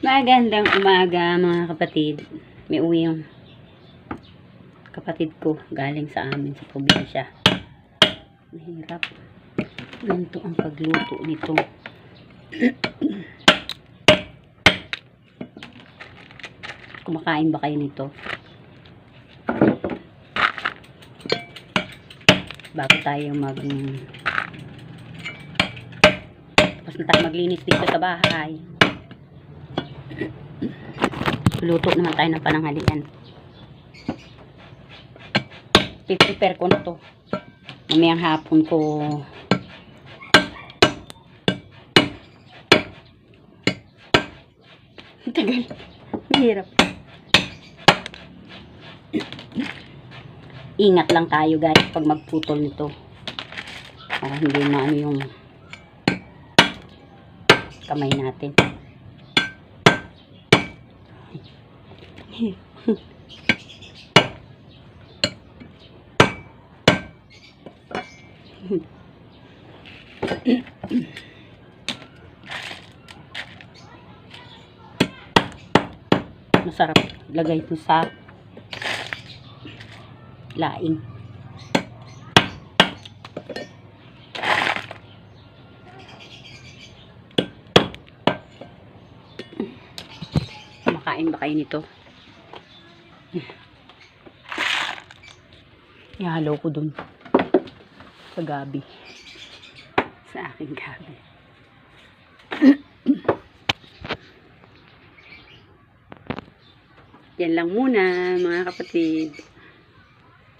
Magandang umaga mga kapatid. May uwi yung kapatid ko galing sa amin sa probinsya. Mahirap. Ganito ang pagluto nito. Kumakain ba kayo nito? Bago tayo tapos na tayo maglinis dito sa bahay. Luto naman tayo ng pananghalian. Prepare ko na to. Mamayang hapon ko tagal. Mahirap. Ingat lang tayo guys pag magputol nito. Para hindi maano yung kamay natin. Masarap lagay ito sa laing. Kumakain ba kayo nito? Ihalo ko dun sa gabi, sa aking gabi. Yan lang muna mga kapatid.